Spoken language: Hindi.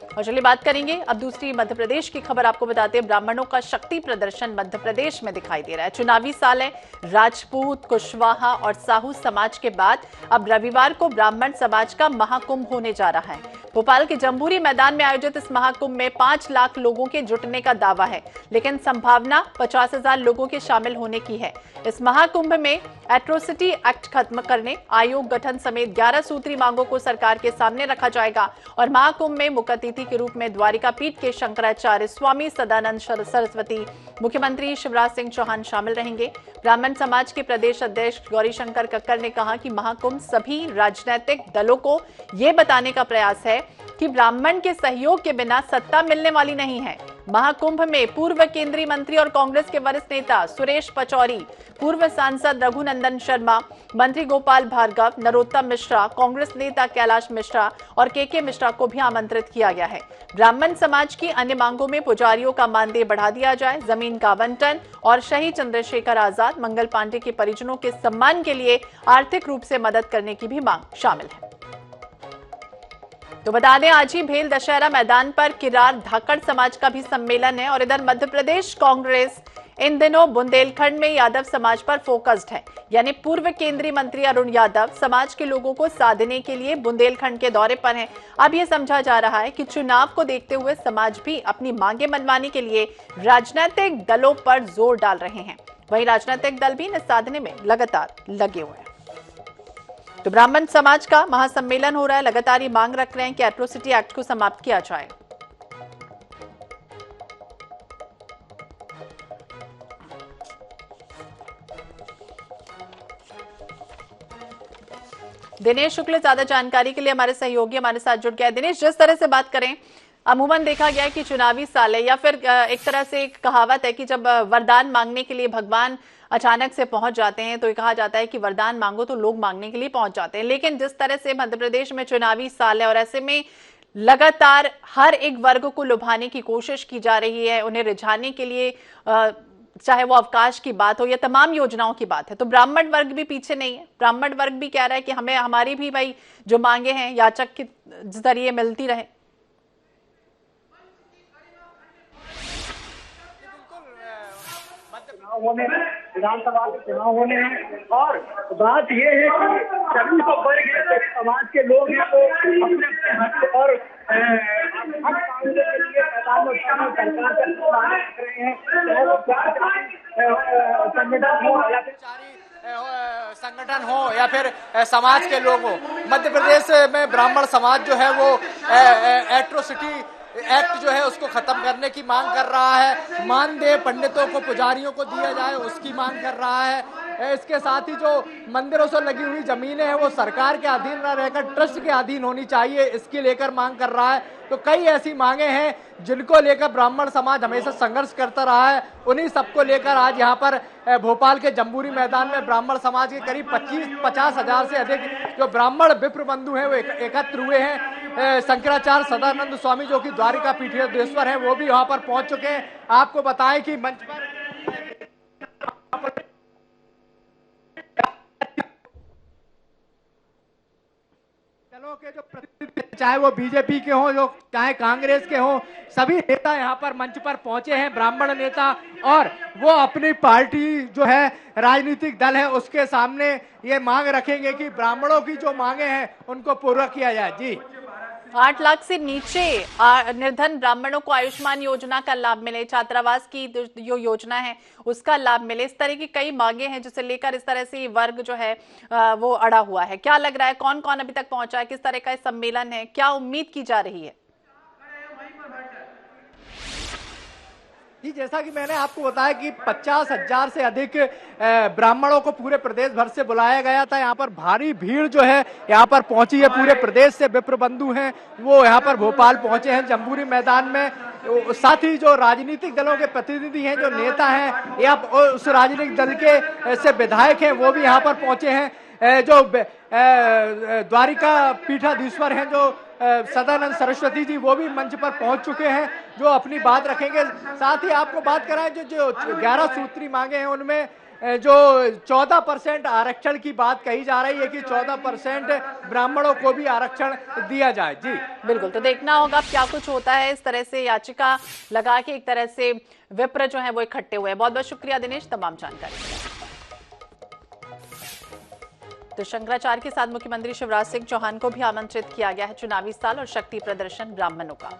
और चलिए बात करेंगे अब दूसरी मध्य प्रदेश की खबर आपको बताते हैं। ब्राह्मणों का शक्ति प्रदर्शन मध्य प्रदेश में दिखाई दे रहा है। चुनावी साल है। राजपूत, कुशवाहा और साहू समाज के बाद अब रविवार को ब्राह्मण समाज का महाकुंभ होने जा रहा है। भोपाल के जम्बूरी मैदान में आयोजित इस महाकुंभ में 5 लाख लोगों के जुटने का दावा है, लेकिन संभावना 50,000 लोगों के शामिल होने की है। इस महाकुंभ में एट्रोसिटी एक्ट खत्म करने, आयोग गठन समेत 11 सूत्री मांगों को सरकार के सामने रखा जाएगा और महाकुंभ में मुख्य अतिथि के रूप में द्वारिका पीठ के शंकराचार्य स्वामी सदानंद सरस्वती, मुख्यमंत्री शिवराज सिंह चौहान शामिल रहेंगे। ब्राह्मण समाज के प्रदेश अध्यक्ष गौरीशंकर कक्कर ने कहा कि महाकुंभ सभी राजनीतिक दलों को यह बताने का प्रयास है कि ब्राह्मण के सहयोग के बिना सत्ता मिलने वाली नहीं है। महाकुंभ में पूर्व केंद्रीय मंत्री और कांग्रेस के वरिष्ठ नेता सुरेश पचौरी, पूर्व सांसद रघुनंदन शर्मा, मंत्री गोपाल भार्गव, नरोत्तम मिश्रा, कांग्रेस नेता कैलाश मिश्रा और के मिश्रा को भी आमंत्रित किया गया है। ब्राह्मण समाज की अन्य मांगों में पुजारियों का मानदेय बढ़ा दिया जाए, जमीन का आवंटन और शहीद चंद्रशेखर आजाद, मंगल पांडे के परिजनों के सम्मान के लिए आर्थिक रूप से मदद करने की भी मांग शामिल है। तो बता दें, आज ही भेल दशहरा मैदान पर किरार धाकड़ समाज का भी सम्मेलन है और इधर मध्य प्रदेश कांग्रेस इन दिनों बुंदेलखंड में यादव समाज पर फोकस्ड है। यानी पूर्व केंद्रीय मंत्री अरुण यादव समाज के लोगों को साधने के लिए बुंदेलखंड के दौरे पर हैं। अब यह समझा जा रहा है कि चुनाव को देखते हुए समाज भी अपनी मांगे मनवाने के लिए राजनीतिक दलों पर जोर डाल रहे हैं। वहीं राजनीतिक दल भी इन्हें साधने में लगातार लगे हुए हैं। तो ब्राह्मण समाज का महासम्मेलन हो रहा है। लगातार ये मांग रख रहे हैं कि एट्रोसिटी एक्ट को समाप्त किया जाए। दिनेश शुक्ल ज्यादा जानकारी के लिए हमारे सहयोगी हमारे साथ जुड़ गया। दिनेश, जिस तरह से बात करें, अमूमन देखा गया है कि चुनावी साल है या फिर एक तरह से एक कहावत है कि जब वरदान मांगने के लिए भगवान अचानक से पहुंच जाते हैं तो ये कहा जाता है कि वरदान मांगो तो लोग मांगने के लिए पहुंच जाते हैं। लेकिन जिस तरह से मध्य प्रदेश में चुनावी साल है और ऐसे में लगातार हर एक वर्ग को लुभाने की कोशिश की जा रही है, उन्हें रिझाने के लिए, चाहे वो अवकाश की बात हो या तमाम योजनाओं की बात है, तो ब्राह्मण वर्ग भी पीछे नहीं है। ब्राह्मण वर्ग भी कह रहा है कि हमें हमारी भी भाई जो मांगे हैं याचक के जरिए मिलती रहे। विधानसभा के चुनाव होने हैं और बात यह है कि सभी को वर्ग समाज के लोग हैं वो अपने अपने हक और हक मांगने के लिए मैदान में सरकार का सम्मान कर रहे हैं। संगठन हो या फिर समाज के लोग हो, मध्य प्रदेश में ब्राह्मण समाज जो है वो एट्रोसिटी एक्ट जो है उसको खत्म करने की मांग कर रहा है। मानदेय पंडितों को, पुजारियों को दिया जाए उसकी मांग कर रहा है। इसके साथ ही जो मंदिरों से लगी हुई जमीनें हैं वो सरकार के अधीन न रहकर ट्रस्ट के अधीन होनी चाहिए, इसकी लेकर मांग कर रहा है। तो कई ऐसी मांगे हैं जिनको लेकर ब्राह्मण समाज हमेशा संघर्ष करता रहा है। उन्हीं सबको लेकर आज यहाँ पर भोपाल के जम्बूरी मैदान में ब्राह्मण समाज के करीब 50 हजार से अधिक जो ब्राह्मण विप्र बंधु हैं वो एकत्र हुए हैं। शंकराचार्य सदानंद स्वामी जो कि द्वारिका पीठेश्वर हैं वो भी वहां पर पहुंच चुके हैं। आपको बताएं कि मंच पर दलों के जो प्रतिनिधि, चाहे वो बीजेपी के हों, जो चाहे कांग्रेस के हों, सभी नेता यहाँ पर मंच पर पहुंचे हैं, ब्राह्मण नेता, और वो अपनी पार्टी जो है राजनीतिक दल है उसके सामने ये मांग रखेंगे कि ब्राह्मणों की जो मांगे हैं उनको पूरा किया जाए। जी, 8 लाख से नीचे निर्धन ब्राह्मणों को आयुष्मान योजना का लाभ मिले, छात्रावास की जो योजना है उसका लाभ मिले, इस तरह की कई मांगे हैं जिसे लेकर इस तरह से वर्ग जो है वो अड़ा हुआ है। क्या लग रहा है, कौन कौन अभी तक पहुंचा है, किस तरह का सम्मेलन है, क्या उम्मीद की जा रही है? जी, जैसा कि मैंने आपको बताया कि 50,000 से अधिक ब्राह्मणों को पूरे प्रदेश भर से बुलाया गया था। यहाँ पर भारी भीड़ जो है यहाँ पर पहुंची है। पूरे प्रदेश से विप्र बंधु हैं वो यहाँ पर भोपाल पहुंचे हैं जम्बूरी मैदान में। साथ ही जो राजनीतिक दलों के प्रतिनिधि हैं, जो नेता हैं या उस राजनीतिक दल के से विधायक हैं वो भी यहाँ पर पहुंचे हैं। जो द्वारिका पीठाधीश्वर हैं जो सदानंद सरस्वती जी वो भी मंच पर पहुंच चुके हैं जो अपनी बात रखेंगे। साथ ही आपको बात कराएं जो 11 सूत्री मांगे हैं उनमें जो 14% आरक्षण की बात कही जा रही है कि 14% ब्राह्मणों को भी आरक्षण दिया जाए। जी बिल्कुल, तो देखना होगा क्या कुछ होता है। इस तरह से याचिका लगा के एक तरह से विप्र जो है वो इकट्ठे हुए हैं। बहुत बहुत शुक्रिया दिनेश तमाम जानकारी। तो शंकराचार्य के साथ मुख्यमंत्री शिवराज सिंह चौहान को भी आमंत्रित किया गया है चुनावी साल और शक्ति प्रदर्शन ब्राह्मणों का।